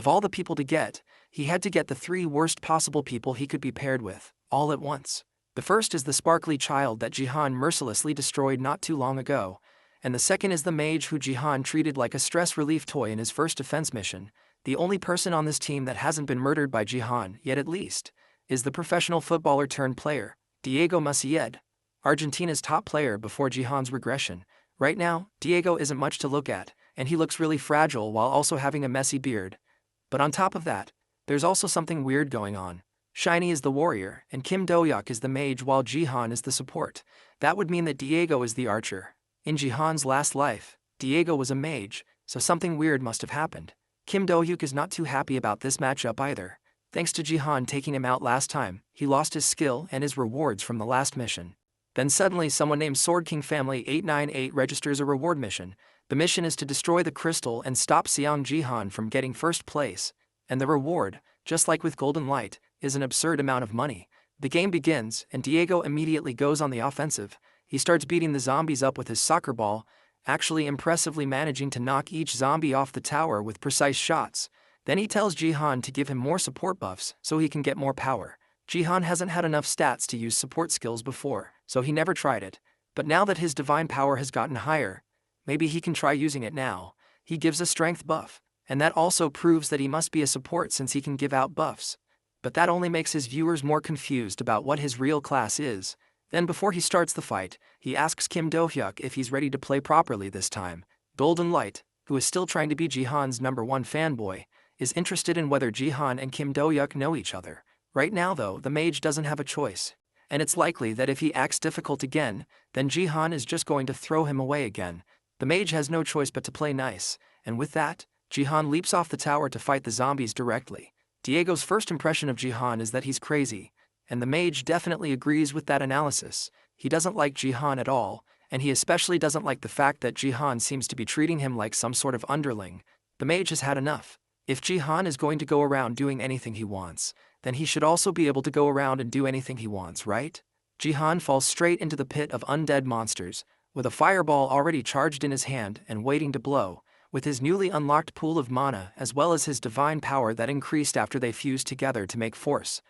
Of all the people to get, he had to get the 3 worst possible people he could be paired with, all at once. The first is the sparkly child that Jihan mercilessly destroyed not too long ago, and the second is the mage who Jihan treated like a stress relief toy in his first defense mission. The only person on this team that hasn't been murdered by Jihan, yet at least, is the professional footballer turned player, Diego Maciel, Argentina's top player before Jihan's regression. Right now, Diego isn't much to look at, and he looks really fragile while also having a messy beard. But on top of that, there's also something weird going on. Shiny is the warrior, and Kim Do-hyuk is the mage while Jihan is the support. That would mean that Diego is the archer. In Jihan's last life, Diego was a mage, so something weird must have happened. Kim Do-hyuk is not too happy about this matchup either. Thanks to Jihan taking him out last time, he lost his skill and his rewards from the last mission. Then suddenly someone named Sword King Family 898 registers a reward mission. The mission is to destroy the crystal and stop Seong Jihan from getting first place. And the reward, just like with Golden Light, is an absurd amount of money. The game begins, and Diego immediately goes on the offensive. He starts beating the zombies up with his soccer ball, actually impressively managing to knock each zombie off the tower with precise shots. Then he tells Jihan to give him more support buffs so he can get more power. Jihan hasn't had enough stats to use support skills before, so he never tried it. But now that his divine power has gotten higher, maybe he can try using it now. He gives a strength buff, and that also proves that he must be a support since he can give out buffs. But that only makes his viewers more confused about what his real class is. Then before he starts the fight, he asks Kim Do-hyuk if he's ready to play properly this time. Golden Light, who is still trying to be Jihan's #1 fanboy, is interested in whether Jihan and Kim Do-hyuk know each other. Right now though, the mage doesn't have a choice, and it's likely that if he acts difficult again, then Jihan is just going to throw him away again. The mage has no choice but to play nice, and with that, Jihan leaps off the tower to fight the zombies directly. Diego's first impression of Jihan is that he's crazy, and the mage definitely agrees with that analysis. He doesn't like Jihan at all, and he especially doesn't like the fact that Jihan seems to be treating him like some sort of underling. The mage has had enough. If Jihan is going to go around doing anything he wants, then he should also be able to go around and do anything he wants, right? Jihan falls straight into the pit of undead monsters, with a fireball already charged in his hand and waiting to blow, with his newly unlocked pool of mana as well as his divine power that increased after they fused together to make force.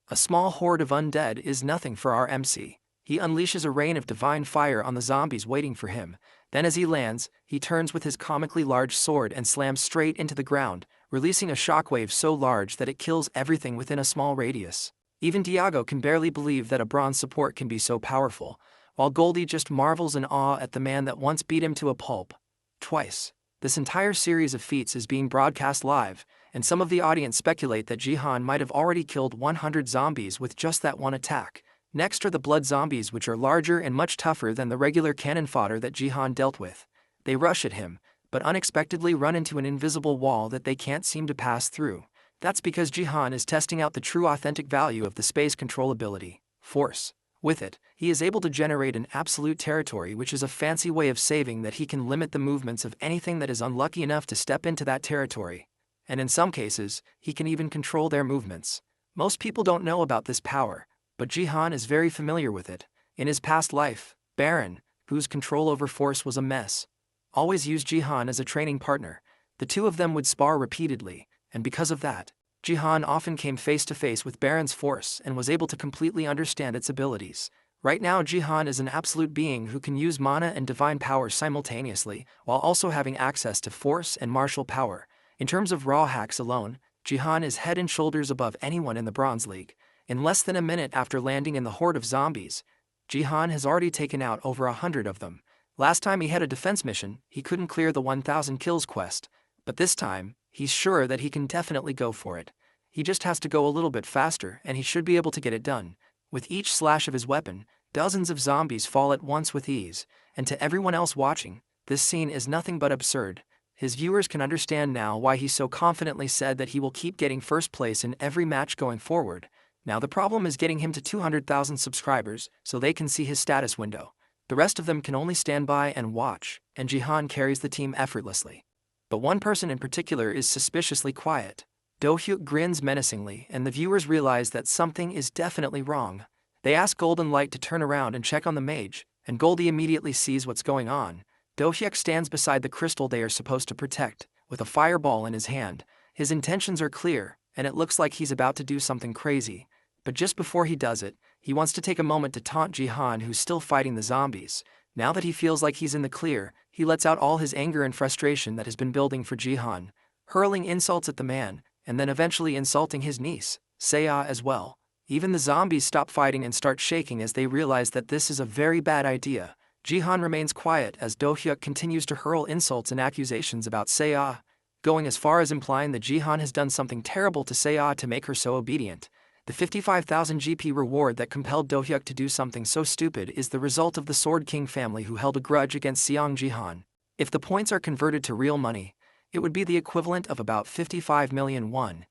A small horde of undead is nothing for our MC. He unleashes a rain of divine fire on the zombies waiting for him. Then as he lands, he turns with his comically large sword and slams straight into the ground, releasing a shockwave so large that it kills everything within a small radius. Even Diego can barely believe that a bronze support can be so powerful, while Goldie just marvels in awe at the man that once beat him to a pulp. Twice. This entire series of feats is being broadcast live, and some of the audience speculate that Jihan might have already killed 100 zombies with just that one attack. Next are the blood zombies, which are larger and much tougher than the regular cannon fodder that Jihan dealt with. They rush at him, but unexpectedly run into an invisible wall that they can't seem to pass through. That's because Jihan is testing out the true authentic value of the space control ability, Force. With it, he is able to generate an absolute territory, which is a fancy way of saying that he can limit the movements of anything that is unlucky enough to step into that territory. And in some cases, he can even control their movements. Most people don't know about this power, but Jihan is very familiar with it. In his past life, Baron, whose control over Force was a mess, always used Jihan as a training partner. The two of them would spar repeatedly, and because of that, Jihan often came face to face with Baron's Force and was able to completely understand its abilities. Right now Jihan is an absolute being who can use mana and divine power simultaneously, while also having access to Force and martial power. In terms of raw hacks alone, Jihan is head and shoulders above anyone in the Bronze League. In less than a minute after landing in the horde of zombies, Jihan has already taken out over 100 of them. Last time he had a defense mission, he couldn't clear the 1000 kills quest, but this time, he's sure that he can definitely go for it. He just has to go a little bit faster and he should be able to get it done. With each slash of his weapon, dozens of zombies fall at once with ease, and to everyone else watching, this scene is nothing but absurd. His viewers can understand now why he so confidently said that he will keep getting first place in every match going forward. Now the problem is getting him to 200,000 subscribers so they can see his status window. The rest of them can only stand by and watch, and Jihan carries the team effortlessly. But one person in particular is suspiciously quiet. Do-hyuk grins menacingly, and the viewers realize that something is definitely wrong. They ask Golden Light to turn around and check on the mage, and Goldie immediately sees what's going on. Do-hyuk stands beside the crystal they are supposed to protect, with a fireball in his hand, His intentions are clear, and it looks like he's about to do something crazy. But just before he does it, he wants to take a moment to taunt Jihan, who's still fighting the zombies. Now that he feels like he's in the clear, he lets out all his anger and frustration that has been building for Jihan, hurling insults at the man, and then eventually insulting his niece, Seiya, as well. Even the zombies stop fighting and start shaking as they realize that this is a very bad idea. Jihan remains quiet as Do-hyuk continues to hurl insults and accusations about Seiya, going as far as implying that Jihan has done something terrible to Seiya to make her so obedient. The 55,000 GP reward that compelled Do-hyuk to do something so stupid is the result of the Sword King family who held a grudge against Seong Jihan. If the points are converted to real money, it would be the equivalent of about 55 million won.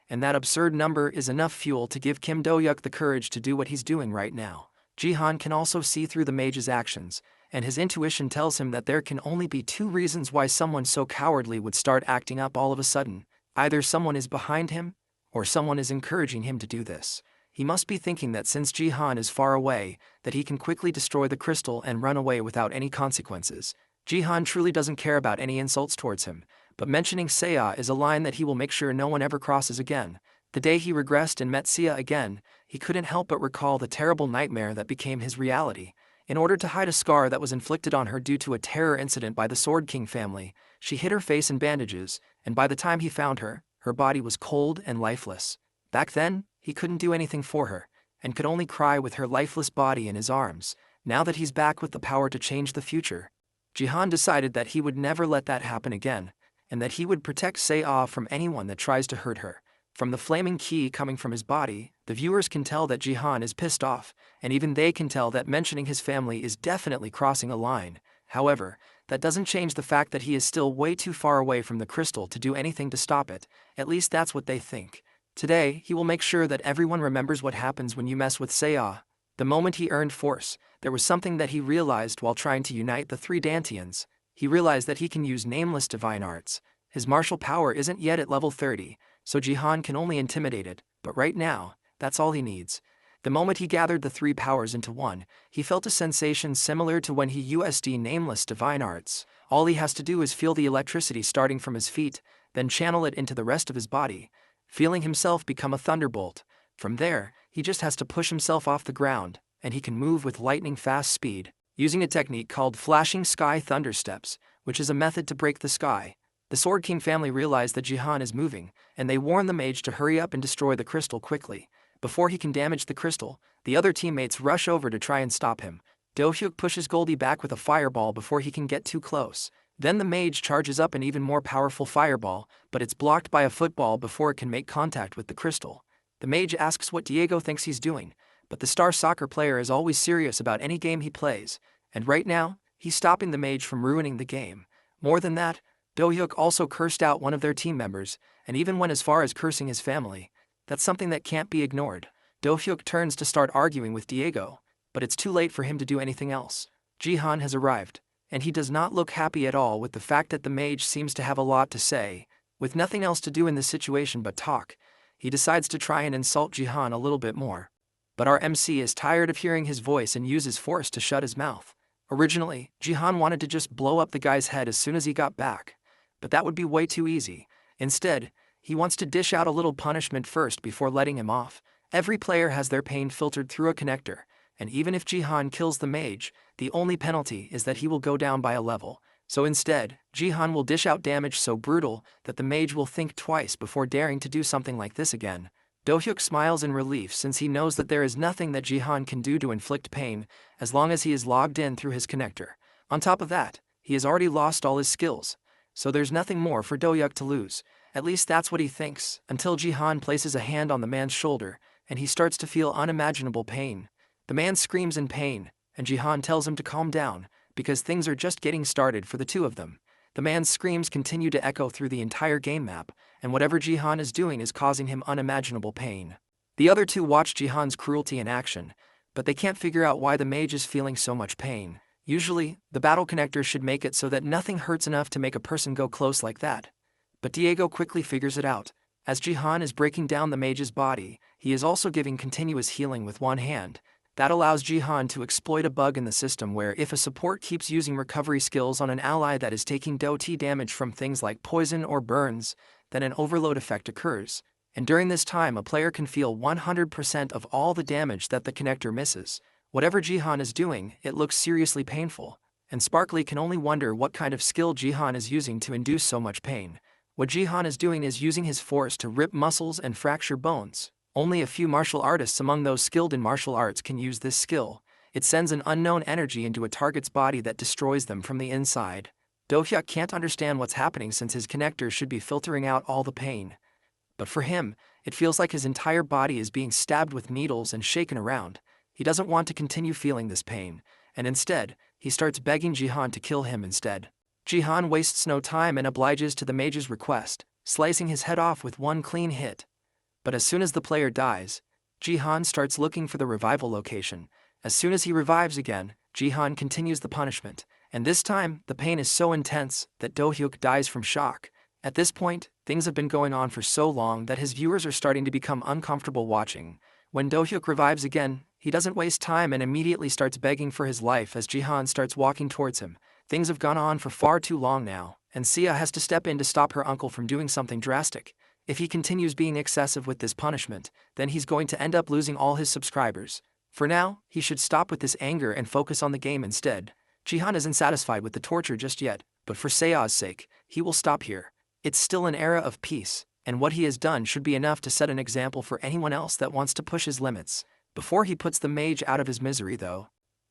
And that absurd number is enough fuel to give Kim Do-hyuk the courage to do what he's doing right now. Jihan can also see through the mage's actions, and his intuition tells him that there can only be two reasons why someone so cowardly would start acting up all of a sudden. Either someone is behind him, or someone is encouraging him to do this. He must be thinking that since Jihan is far away, that he can quickly destroy the crystal and run away without any consequences. Jihan truly doesn't care about any insults towards him, but mentioning Seiya is a line that he will make sure no one ever crosses again. The day he regressed and met Seiya again, he couldn't help but recall the terrible nightmare that became his reality. In order to hide a scar that was inflicted on her due to a terror incident by the Sword King family, she hid her face in bandages, and by the time he found her, her body was cold and lifeless. Back then, he couldn't do anything for her, and could only cry with her lifeless body in his arms. Now that he's back with the power to change the future, Jihan decided that he would never let that happen again, and that he would protect Seiya from anyone that tries to hurt her. From the flaming ki coming from his body, the viewers can tell that Jihan is pissed off, and even they can tell that mentioning his family is definitely crossing a line. However, that doesn't change the fact that he is still way too far away from the crystal to do anything to stop it. At least that's what they think. Today, he will make sure that everyone remembers what happens when you mess with Seiya. The moment he earned force, there was something that he realized while trying to unite the three Dantians. He realized that he can use nameless divine arts. His martial power isn't yet at level 30, so Jihan can only intimidate it, but right now, that's all he needs. The moment he gathered the three powers into one, he felt a sensation similar to when he used nameless divine arts. All he has to do is feel the electricity starting from his feet, then channel it into the rest of his body, feeling himself become a thunderbolt. From there, he just has to push himself off the ground, and he can move with lightning-fast speed, using a technique called flashing sky thunder steps, which is a method to break the sky. The Sword King family realize that Jihan is moving, and they warn the mage to hurry up and destroy the crystal quickly. Before he can damage the crystal, the other teammates rush over to try and stop him. Do-hyuk pushes Goldie back with a fireball before he can get too close. Then the mage charges up an even more powerful fireball, but it's blocked by a football before it can make contact with the crystal. The mage asks what Diego thinks he's doing, but the star soccer player is always serious about any game he plays, and right now, he's stopping the mage from ruining the game. More than that, Do-hyuk also cursed out one of their team members, and even went as far as cursing his family. That's something that can't be ignored. Do-hyuk turns to start arguing with Diego, but it's too late for him to do anything else. Jihan has arrived, and he does not look happy at all with the fact that the mage seems to have a lot to say. With nothing else to do in this situation but talk, he decides to try and insult Jihan a little bit more. But our MC is tired of hearing his voice and uses force to shut his mouth. Originally, Jihan wanted to just blow up the guy's head as soon as he got back, but that would be way too easy. Instead, he wants to dish out a little punishment first before letting him off. Every player has their pain filtered through a connector, and even if Jihan kills the mage, the only penalty is that he will go down by a level. So instead, Jihan will dish out damage so brutal that the mage will think twice before daring to do something like this again. Do-hyuk smiles in relief since he knows that there is nothing that Jihan can do to inflict pain as long as he is logged in through his connector. On top of that, he has already lost all his skills, so there's nothing more for Do-hyuk to lose. At least that's what he thinks, until Jihan places a hand on the man's shoulder, and he starts to feel unimaginable pain. The man screams in pain, and Jihan tells him to calm down, because things are just getting started for the two of them. The man's screams continue to echo through the entire game map, and whatever Jihan is doing is causing him unimaginable pain. The other two watch Jihan's cruelty in action, but they can't figure out why the mage is feeling so much pain. Usually, the battle connector should make it so that nothing hurts enough to make a person go close like that. But Diego quickly figures it out. As Jihan is breaking down the mage's body, he is also giving continuous healing with one hand. That allows Jihan to exploit a bug in the system where if a support keeps using recovery skills on an ally that is taking DOT damage from things like poison or burns, then an overload effect occurs, and during this time a player can feel 100% of all the damage that the connector misses. Whatever Jihan is doing, it looks seriously painful, and Sparkly can only wonder what kind of skill Jihan is using to induce so much pain. What Jihan is doing is using his force to rip muscles and fracture bones. Only a few martial artists among those skilled in martial arts can use this skill. It sends an unknown energy into a target's body that destroys them from the inside. Do-hyuk can't understand what's happening since his connector should be filtering out all the pain. But for him, it feels like his entire body is being stabbed with needles and shaken around. He doesn't want to continue feeling this pain, and instead, he starts begging Jihan to kill him instead. Jihan wastes no time and obliges to the mage's request, slicing his head off with one clean hit. But as soon as the player dies, Jihan starts looking for the revival location. As soon as he revives again, Jihan continues the punishment, and this time, the pain is so intense that Do-hyuk dies from shock. At this point, things have been going on for so long that his viewers are starting to become uncomfortable watching. When Do-hyuk revives again, he doesn't waste time and immediately starts begging for his life as Jihan starts walking towards him. Things have gone on for far too long now, and Sia has to step in to stop her uncle from doing something drastic. If he continues being excessive with this punishment, then he's going to end up losing all his subscribers. For now, he should stop with this anger and focus on the game instead. Jihan isn't satisfied with the torture just yet, but for Sea's sake, he will stop here. It's still an era of peace, and what he has done should be enough to set an example for anyone else that wants to push his limits. Before he puts the mage out of his misery though,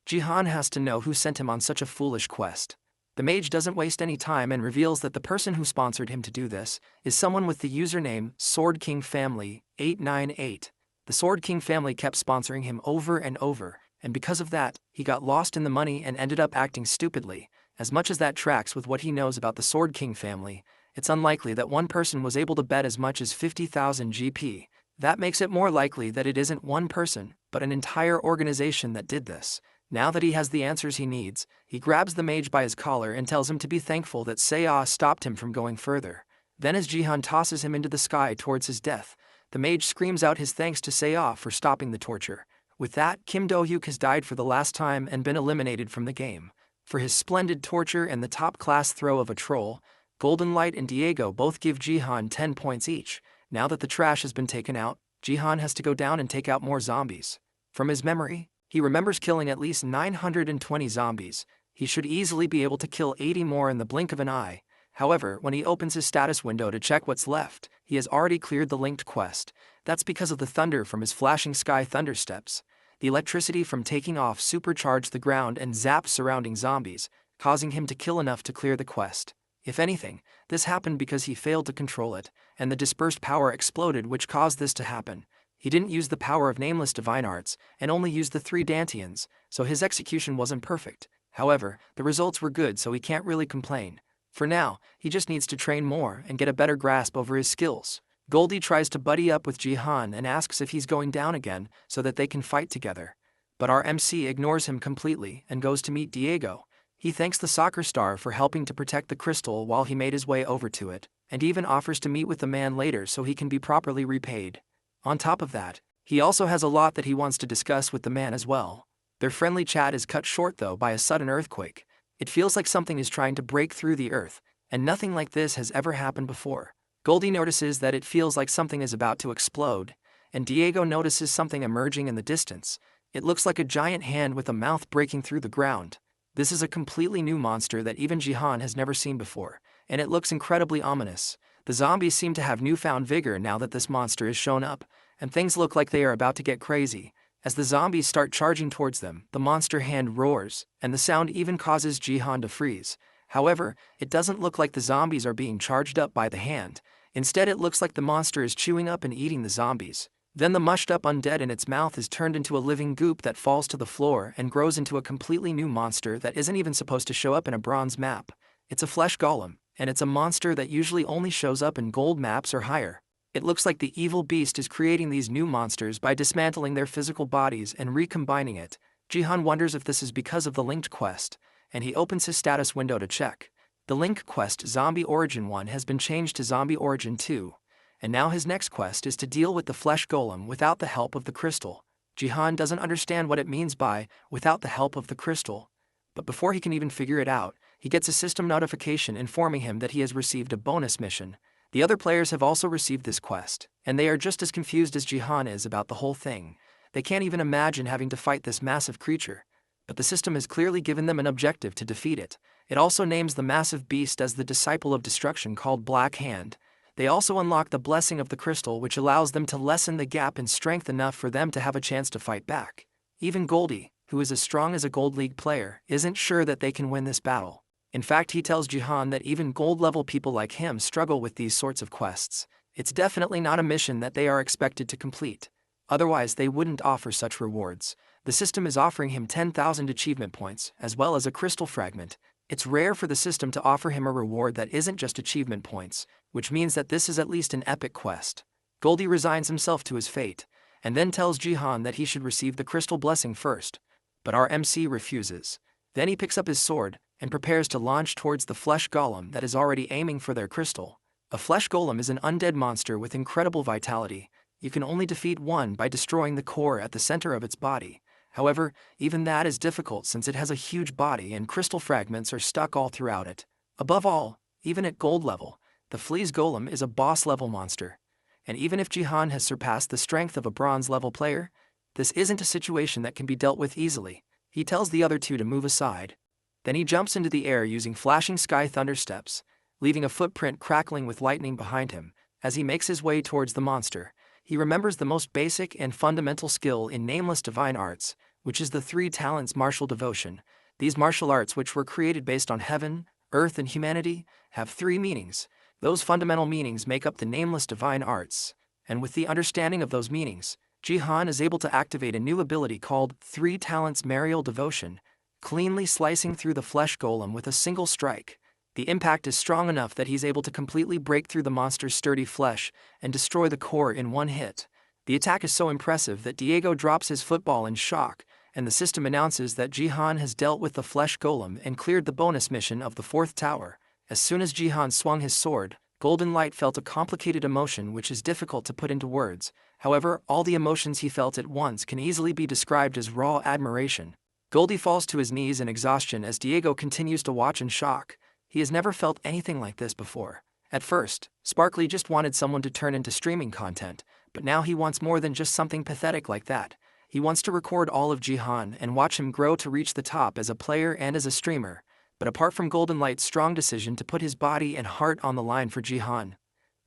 Jihan has to know who sent him on such a foolish quest. The mage doesn't waste any time and reveals that the person who sponsored him to do this is someone with the username Sword King Family 898. The Sword King family kept sponsoring him over and over, and because of that, he got lost in the money and ended up acting stupidly. As much as that tracks with what he knows about the Sword King family, it's unlikely that one person was able to bet as much as 50,000 GP. That makes it more likely that it isn't one person, but an entire organization that did this. Now that he has the answers he needs, he grabs the mage by his collar and tells him to be thankful that Seiya stopped him from going further. Then as Jihan tosses him into the sky towards his death, the mage screams out his thanks to Seiya for stopping the torture. With that, Kim Do-hyuk has died for the last time and been eliminated from the game. For his splendid torture and the top-class throw of a troll, Golden Light and Diego both give Jihan 10 points each. Now that the trash has been taken out, Jihan has to go down and take out more zombies. From his memory, he remembers killing at least 920 zombies. He should easily be able to kill 80 more in the blink of an eye. However, when he opens his status window to check what's left, he has already cleared the linked quest. That's because of the thunder from his flashing sky thunder steps. The electricity from taking off supercharged the ground and zapped surrounding zombies, causing him to kill enough to clear the quest. If anything, this happened because he failed to control it, and the dispersed power exploded which caused this to happen. He didn't use the power of nameless divine arts, and only used the 3 Dantians, so his execution wasn't perfect. However, the results were good, so he can't really complain. For now, he just needs to train more and get a better grasp over his skills. Goldie tries to buddy up with Jihan and asks if he's going down again so that they can fight together. But our MC ignores him completely and goes to meet Diego. He thanks the soccer star for helping to protect the crystal while he made his way over to it, and even offers to meet with the man later so he can be properly repaid. On top of that, he also has a lot that he wants to discuss with the man as well. Their friendly chat is cut short though by a sudden earthquake. It feels like something is trying to break through the earth, and nothing like this has ever happened before. Goldie notices that it feels like something is about to explode, and Diego notices something emerging in the distance. It looks like a giant hand with a mouth breaking through the ground. This is a completely new monster that even Jihan has never seen before, and it looks incredibly ominous. The zombies seem to have newfound vigor now that this monster has shown up, and things look like they are about to get crazy. As the zombies start charging towards them, the monster hand roars, and the sound even causes Jihan to freeze. However, it doesn't look like the zombies are being charged up by the hand. Instead, it looks like the monster is chewing up and eating the zombies. Then the mushed up undead in its mouth is turned into a living goop that falls to the floor and grows into a completely new monster that isn't even supposed to show up in a bronze map. It's a flesh golem, and it's a monster that usually only shows up in gold maps or higher. It looks like the evil beast is creating these new monsters by dismantling their physical bodies and recombining it. Jihan wonders if this is because of the linked quest, and he opens his status window to check. The link quest Zombie Origin 1 has been changed to Zombie Origin 2, and now his next quest is to deal with the flesh golem without the help of the crystal. Jihan doesn't understand what it means by without the help of the crystal, but before he can even figure it out, he gets a system notification informing him that he has received a bonus mission. The other players have also received this quest, and they are just as confused as Jihan is about the whole thing. They can't even imagine having to fight this massive creature. But the system has clearly given them an objective to defeat it. It also names the massive beast as the Disciple of Destruction called Black Hand. They also unlock the Blessing of the Crystal, which allows them to lessen the gap in strength enough for them to have a chance to fight back. Even Goldie, who is as strong as a Gold League player, isn't sure that they can win this battle. In fact, he tells Jihan that even gold-level people like him struggle with these sorts of quests. It's definitely not a mission that they are expected to complete. Otherwise, they wouldn't offer such rewards. The system is offering him 10,000 achievement points, as well as a crystal fragment. It's rare for the system to offer him a reward that isn't just achievement points, which means that this is at least an epic quest. Goldie resigns himself to his fate, and then tells Jihan that he should receive the crystal blessing first. But our MC refuses. Then he picks up his sword, and prepares to launch towards the flesh golem that is already aiming for their crystal. A flesh golem is an undead monster with incredible vitality. You can only defeat one by destroying the core at the center of its body. However, even that is difficult since it has a huge body and crystal fragments are stuck all throughout it. Above all, even at gold level, the fleas golem is a boss level monster. And even if Jihan has surpassed the strength of a bronze level player, this isn't a situation that can be dealt with easily. He tells the other two to move aside. Then he jumps into the air using flashing sky thunder steps, leaving a footprint crackling with lightning behind him. As he makes his way towards the monster, he remembers the most basic and fundamental skill in nameless divine arts, which is the 3 talents martial devotion. These martial arts, which were created based on heaven, earth, and humanity, have 3 meanings. Those fundamental meanings make up the nameless divine arts, and with the understanding of those meanings, Jihan is able to activate a new ability called 3 talents marial devotion, cleanly slicing through the flesh golem with a single strike. The impact is strong enough that he's able to completely break through the monster's sturdy flesh and destroy the core in one hit. The attack is so impressive that Diego drops his football in shock, and the system announces that Jihan has dealt with the flesh golem and cleared the bonus mission of the 4th tower. As soon as Jihan swung his sword, Golden Light felt a complicated emotion which is difficult to put into words. However, all the emotions he felt at once can easily be described as raw admiration. Goldie falls to his knees in exhaustion as Diego continues to watch in shock. He has never felt anything like this before. At first, Sparkly just wanted someone to turn into streaming content, but now he wants more than just something pathetic like that. He wants to record all of Jihan and watch him grow to reach the top as a player and as a streamer. But apart from Golden Light's strong decision to put his body and heart on the line for Jihan,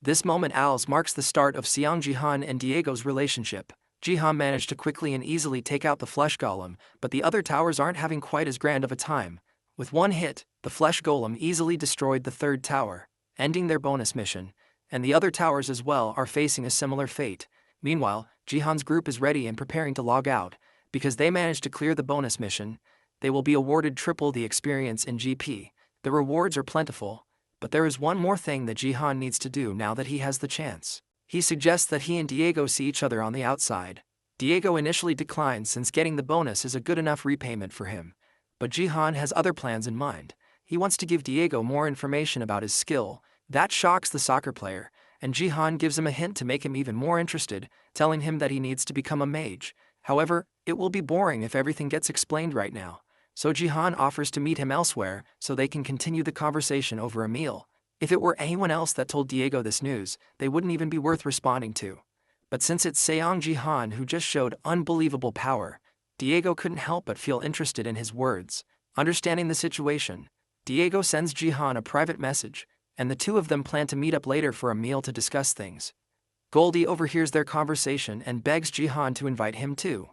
this moment marks the start of Seong Jihan and Diego's relationship. Jihan managed to quickly and easily take out the flesh golem, but the other towers aren't having quite as grand of a time. With one hit, the flesh golem easily destroyed the 3rd tower, ending their bonus mission, and the other towers as well are facing a similar fate. Meanwhile, Jihan's group is ready and preparing to log out. Because they managed to clear the bonus mission, they will be awarded triple the experience in GP. The rewards are plentiful, but there is one more thing that Jihan needs to do now that he has the chance. He suggests that he and Diego see each other on the outside. Diego initially declines since getting the bonus is a good enough repayment for him. But Jihan has other plans in mind. He wants to give Diego more information about his skill. That shocks the soccer player, and Jihan gives him a hint to make him even more interested, telling him that he needs to become a mage. However, it will be boring if everything gets explained right now. So Jihan offers to meet him elsewhere so they can continue the conversation over a meal. If it were anyone else that told Diego this news, they wouldn't even be worth responding to. But since it's Seong Jihan who just showed unbelievable power, Diego couldn't help but feel interested in his words. Understanding the situation, Diego sends Jihan a private message, and the two of them plan to meet up later for a meal to discuss things. Goldie overhears their conversation and begs Jihan to invite him too.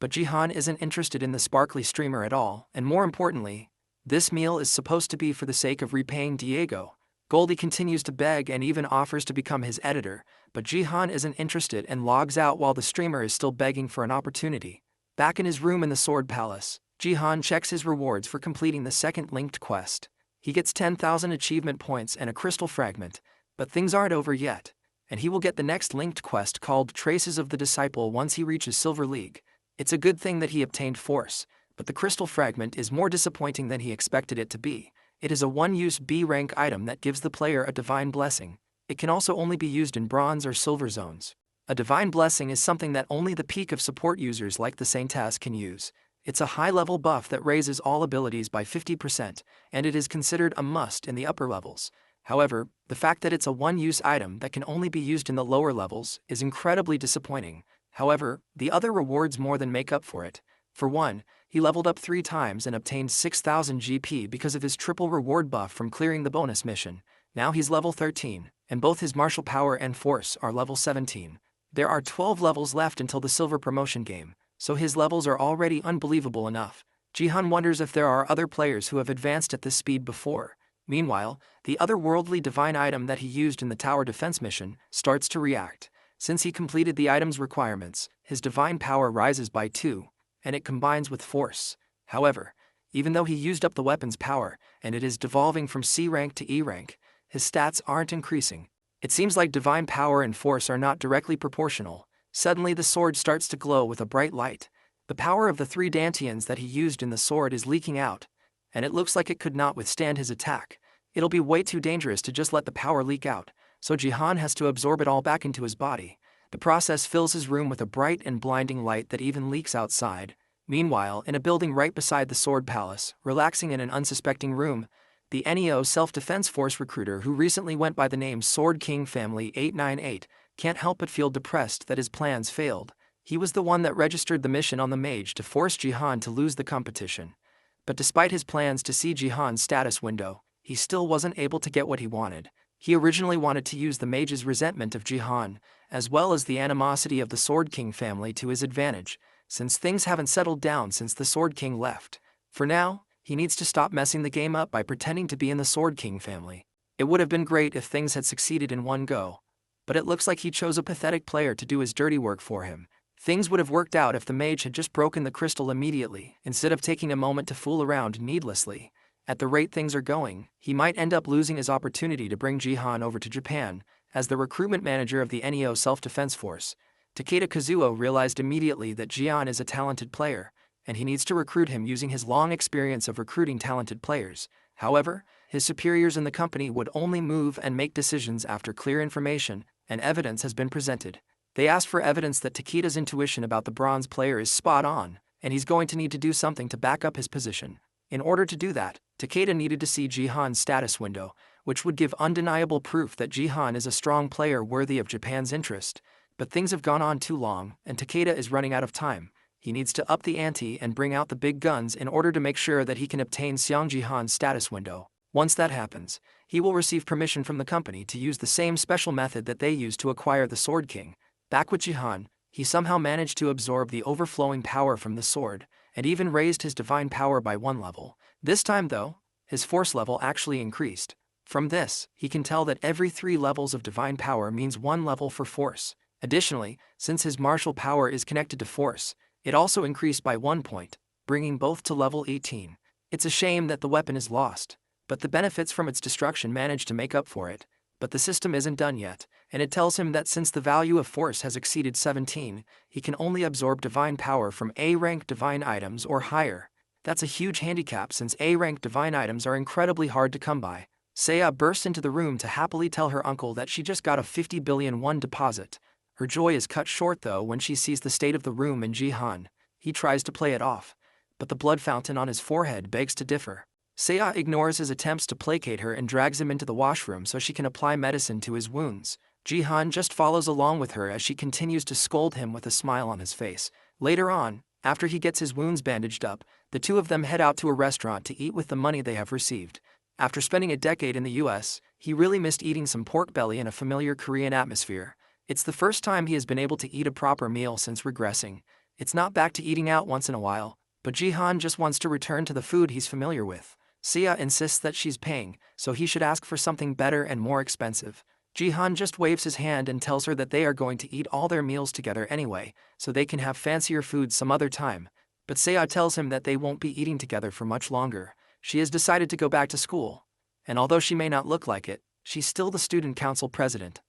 But Jihan isn't interested in the sparkly streamer at all, and more importantly, this meal is supposed to be for the sake of repaying Diego. Goldie continues to beg and even offers to become his editor, but Jihan isn't interested and logs out while the streamer is still begging for an opportunity. Back in his room in the Sword Palace, Jihan checks his rewards for completing the 2nd linked quest. He gets 10,000 achievement points and a crystal fragment, but things aren't over yet, and he will get the next linked quest called Traces of the Disciple once he reaches Silver League. It's a good thing that he obtained Force, but the crystal fragment is more disappointing than he expected it to be. It is a one-use B-rank item that gives the player a divine blessing. It can also only be used in bronze or silver zones. A divine blessing is something that only the peak of support users like the Saintess can use. It's a high-level buff that raises all abilities by 50%, and it is considered a must in the upper levels. However, the fact that it's a one-use item that can only be used in the lower levels is incredibly disappointing. However, the other rewards more than make up for it. For one, he leveled up 3 times and obtained 6,000 GP because of his triple reward buff from clearing the bonus mission. Now he's level 13, and both his martial power and force are level 17. There are 12 levels left until the silver promotion game, so his levels are already unbelievable enough. Jihan wonders if there are other players who have advanced at this speed before. Meanwhile, the otherworldly divine item that he used in the tower defense mission starts to react. Since he completed the item's requirements, his divine power rises by 2, and it combines with force. However, even though he used up the weapon's power, and it is devolving from C rank to E rank, his stats aren't increasing. It seems like divine power and force are not directly proportional. Suddenly the sword starts to glow with a bright light. The power of the 3 dantians that he used in the sword is leaking out, and it looks like it could not withstand his attack. It'll be way too dangerous to just let the power leak out, so Jihan has to absorb it all back into his body. The process fills his room with a bright and blinding light that even leaks outside. Meanwhile, in a building right beside the Sword Palace, relaxing in an unsuspecting room, the NEO Self-Defense Force recruiter who recently went by the name Sword King Family 898 can't help but feel depressed that his plans failed. He was the one that registered the mission on the mage to force Jihan to lose the competition. But despite his plans to see Jihan's status window, he still wasn't able to get what he wanted. He originally wanted to use the mage's resentment of Jihan, as well as the animosity of the Sword King family to his advantage, since things haven't settled down since the Sword King left. For now, he needs to stop messing the game up by pretending to be in the Sword King family. It would have been great if things had succeeded in one go, but it looks like he chose a pathetic player to do his dirty work for him. Things would have worked out if the mage had just broken the crystal immediately, instead of taking a moment to fool around needlessly. At the rate things are going, he might end up losing his opportunity to bring Jihan over to Japan. As the recruitment manager of the NEO Self-Defense Force, Takeda Kazuo realized immediately that Jihan is a talented player, and he needs to recruit him using his long experience of recruiting talented players. However, his superiors in the company would only move and make decisions after clear information and evidence has been presented. They asked for evidence that Takeda's intuition about the bronze player is spot on, and he's going to need to do something to back up his position. In order to do that, Takeda needed to see Jihan's status window, which would give undeniable proof that Jihan is a strong player worthy of Japan's interest. But things have gone on too long, and Takeda is running out of time. He needs to up the ante and bring out the big guns in order to make sure that he can obtain Xiang Jihan's status window. Once that happens, he will receive permission from the company to use the same special method that they used to acquire the Sword King. Back with Jihan, he somehow managed to absorb the overflowing power from the sword, and even raised his divine power by 1 level. This time though, his force level actually increased. From this, he can tell that every 3 levels of divine power means 1 level for force. Additionally, since his martial power is connected to force, it also increased by 1 point, bringing both to level 18. It's a shame that the weapon is lost, but the benefits from its destruction manage to make up for it. But the system isn't done yet, and it tells him that since the value of force has exceeded 17, he can only absorb divine power from A-rank divine items or higher. That's a huge handicap since A-rank divine items are incredibly hard to come by. Seiya bursts into the room to happily tell her uncle that she just got a 50 billion won deposit. Her joy is cut short though when she sees the state of the room and Jihan. He tries to play it off, but the blood fountain on his forehead begs to differ. Seiya ignores his attempts to placate her and drags him into the washroom so she can apply medicine to his wounds. Jihan just follows along with her as she continues to scold him with a smile on his face. Later on, after he gets his wounds bandaged up, the two of them head out to a restaurant to eat with the money they have received. After spending a decade in the US, he really missed eating some pork belly in a familiar Korean atmosphere. It's the first time he has been able to eat a proper meal since regressing. It's not back to eating out once in a while, but Jihan just wants to return to the food he's familiar with. Seiya insists that she's paying, so he should ask for something better and more expensive. Jihan just waves his hand and tells her that they are going to eat all their meals together anyway, so they can have fancier food some other time. But Seiya tells him that they won't be eating together for much longer. She has decided to go back to school, and although she may not look like it, she's still the student council president.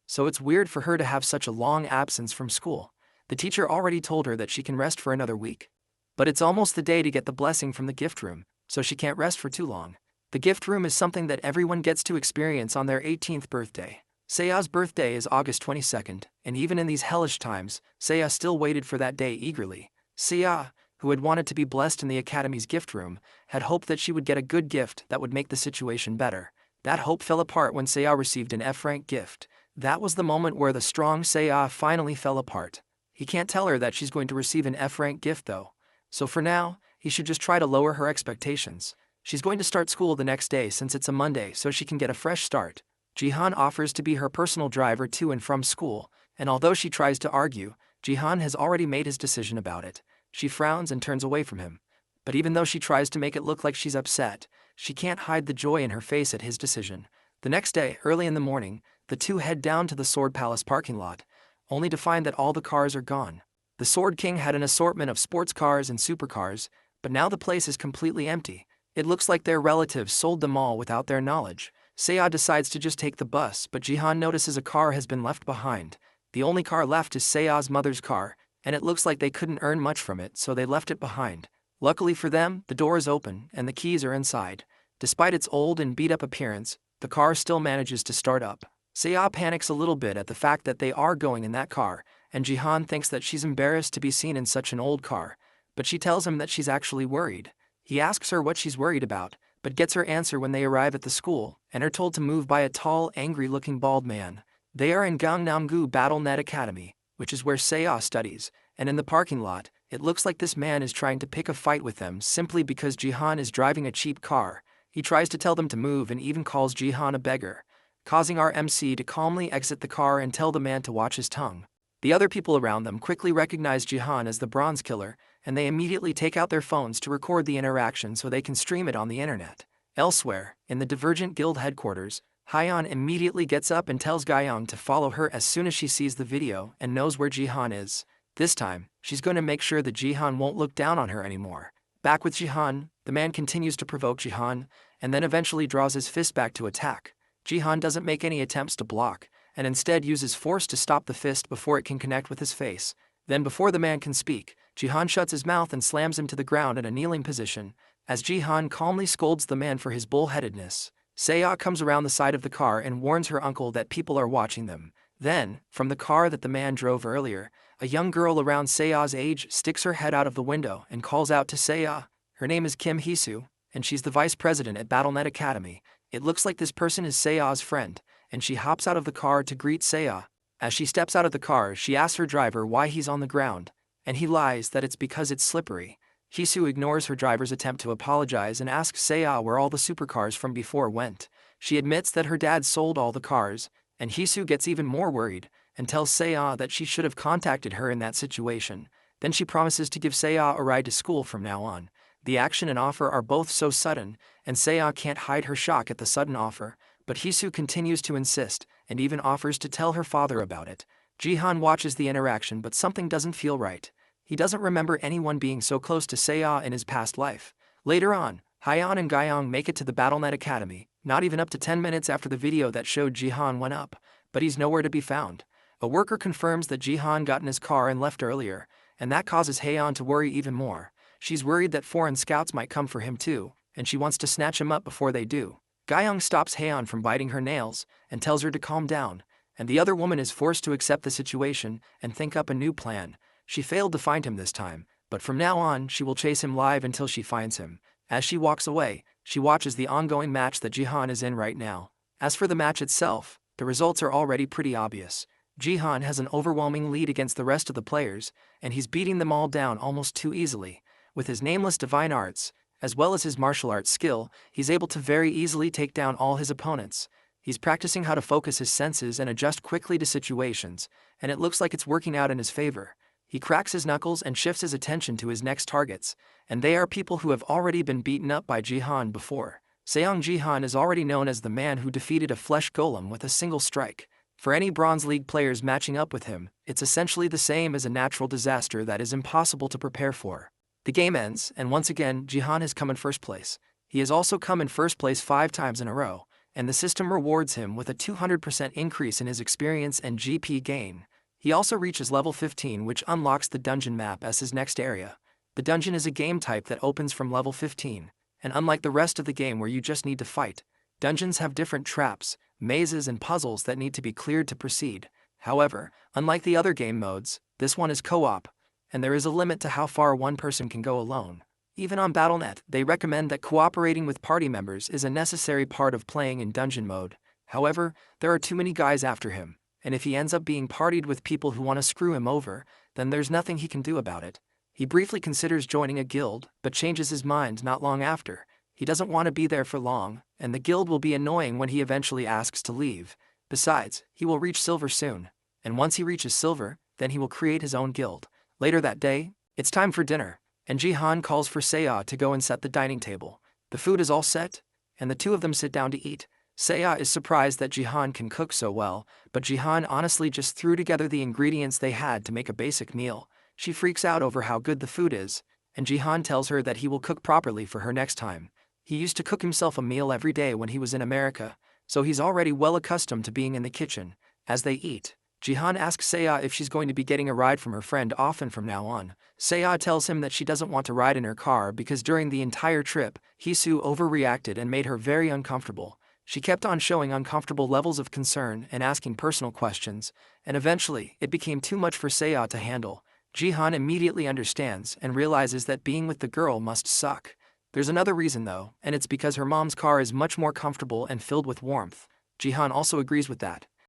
So it's weird for her to have such a long absence from school. The teacher already told her that she can rest for another week. But it's almost the day to get the blessing from the gift room, so she can't rest for too long. The gift room is something that everyone gets to experience on their 18th birthday. Seiya's birthday is August 22nd, and even in these hellish times, Seiya still waited for that day eagerly. Seiya, who had wanted to be blessed in the academy's gift room, had hoped that she would get a good gift that would make the situation better. That hope fell apart when Seiya received an F-rank gift. That was the moment where the strong Seiya finally fell apart. He can't tell her that she's going to receive an F-rank gift though. So for now, he should just try to lower her expectations. She's going to start school the next day since it's a Monday so she can get a fresh start. Jihan offers to be her personal driver to and from school, and although she tries to argue, Jihan has already made his decision about it. She frowns and turns away from him. But even though she tries to make it look like she's upset, she can't hide the joy in her face at his decision. The next day, early in the morning, the two head down to the Sword Palace parking lot, only to find that all the cars are gone. The Sword King had an assortment of sports cars and supercars, but now the place is completely empty. It looks like their relatives sold them all without their knowledge. Seiya decides to just take the bus, but Jihan notices a car has been left behind. The only car left is Seiya's mother's car, and it looks like they couldn't earn much from it, so they left it behind. Luckily for them, the door is open and the keys are inside. Despite its old and beat-up appearance, the car still manages to start up. Seiya panics a little bit at the fact that they are going in that car, and Jihan thinks that she's embarrassed to be seen in such an old car, but she tells him that she's actually worried. He asks her what she's worried about, but gets her answer when they arrive at the school and are told to move by a tall, angry-looking bald man. They are in Gangnam-gu Battle.net Academy, which is where Seiya studies, and in the parking lot, it looks like this man is trying to pick a fight with them simply because Jihan is driving a cheap car. He tries to tell them to move and even calls Jihan a beggar, causing our MC to calmly exit the car and tell the man to watch his tongue. The other people around them quickly recognize Jihan as the Bronze Killer, and they immediately take out their phones to record the interaction so they can stream it on the internet. Elsewhere, in the Divergent Guild headquarters, Hyeon immediately gets up and tells Gyeong to follow her as soon as she sees the video and knows where Jihan is. This time, she's going to make sure that Jihan won't look down on her anymore. Back with Jihan, the man continues to provoke Jihan, and then eventually draws his fist back to attack. Jihan doesn't make any attempts to block, and instead uses force to stop the fist before it can connect with his face. Then before the man can speak, Jihan shuts his mouth and slams him to the ground in a kneeling position, as Jihan calmly scolds the man for his bullheadedness. Seiya comes around the side of the car and warns her uncle that people are watching them. Then, from the car that the man drove earlier, a young girl around Seiya's age sticks her head out of the window and calls out to Seiya. Her name is Kim Hee-soo, and she's the vice president at Battle.net Academy. It looks like this person is Seiya's friend, and she hops out of the car to greet Seiya. As she steps out of the car, she asks her driver why he's on the ground, and he lies that it's because it's slippery. Hee-soo ignores her driver's attempt to apologize and asks Seiya where all the supercars from before went. She admits that her dad sold all the cars, and Hee-soo gets even more worried and tells Seiya that she should have contacted her in that situation. Then she promises to give Seiya a ride to school from now on. The action and offer are both so sudden, and Seiya can't hide her shock at the sudden offer, but Hee-soo continues to insist and even offers to tell her father about it. Jihan watches the interaction, but something doesn't feel right. He doesn't remember anyone being so close to Seiya in his past life. Later on, Hyeon and Gyeong make it to the Battle.net Academy, not even up to 10 minutes after the video that showed Jihan went up, but he's nowhere to be found. A worker confirms that Jihan got in his car and left earlier, and that causes Hyeon to worry even more. She's worried that foreign scouts might come for him too, and she wants to snatch him up before they do. Gyeong stops Hyeon from biting her nails and tells her to calm down, and the other woman is forced to accept the situation and think up a new plan. She failed to find him this time, but from now on she will chase him live until she finds him. As she walks away, she watches the ongoing match that Jihan is in right now. As for the match itself, the results are already pretty obvious. Jihan has an overwhelming lead against the rest of the players, and he's beating them all down almost too easily. With his nameless divine arts, as well as his martial arts skill, he's able to very easily take down all his opponents. He's practicing how to focus his senses and adjust quickly to situations, and it looks like it's working out in his favor. He cracks his knuckles and shifts his attention to his next targets, and they are people who have already been beaten up by Jihan before. Seong Jihan is already known as the man who defeated a flesh golem with a single strike. For any Bronze League players matching up with him, it's essentially the same as a natural disaster that is impossible to prepare for. The game ends, and once again, Jihan has come in first place. He has also come in first place 5 times in a row, and the system rewards him with a 200% increase in his experience and GP gain. He also reaches level 15, which unlocks the dungeon map as his next area. The dungeon is a game type that opens from level 15, and unlike the rest of the game where you just need to fight, dungeons have different traps, mazes and puzzles that need to be cleared to proceed. However, unlike the other game modes, this one is co-op, and there is a limit to how far one person can go alone. Even on Battle.net, they recommend that cooperating with party members is a necessary part of playing in dungeon mode. However, there are too many guys after him, and if he ends up being partied with people who want to screw him over, then there's nothing he can do about it. He briefly considers joining a guild, but changes his mind not long after. He doesn't want to be there for long, and the guild will be annoying when he eventually asks to leave. Besides, he will reach silver soon, and once he reaches silver, then he will create his own guild. Later that day, it's time for dinner, and Jihan calls for Seiya to go and set the dining table. The food is all set, and the two of them sit down to eat. Seiya is surprised that Jihan can cook so well, but Jihan honestly just threw together the ingredients they had to make a basic meal. She freaks out over how good the food is, and Jihan tells her that he will cook properly for her next time. He used to cook himself a meal every day when he was in America, so he's already well accustomed to being in the kitchen. As they eat, Jihan asks Seiya if she's going to be getting a ride from her friend often from now on. Seiya tells him that she doesn't want to ride in her car because during the entire trip, Hisu overreacted and made her very uncomfortable. She kept on showing uncomfortable levels of concern and asking personal questions, and eventually, it became too much for Seiya to handle. Jihan immediately understands and realizes that being with the girl must suck. There's another reason though, and it's because her mom's car is much more comfortable and filled with warmth. Jihan also agrees with that,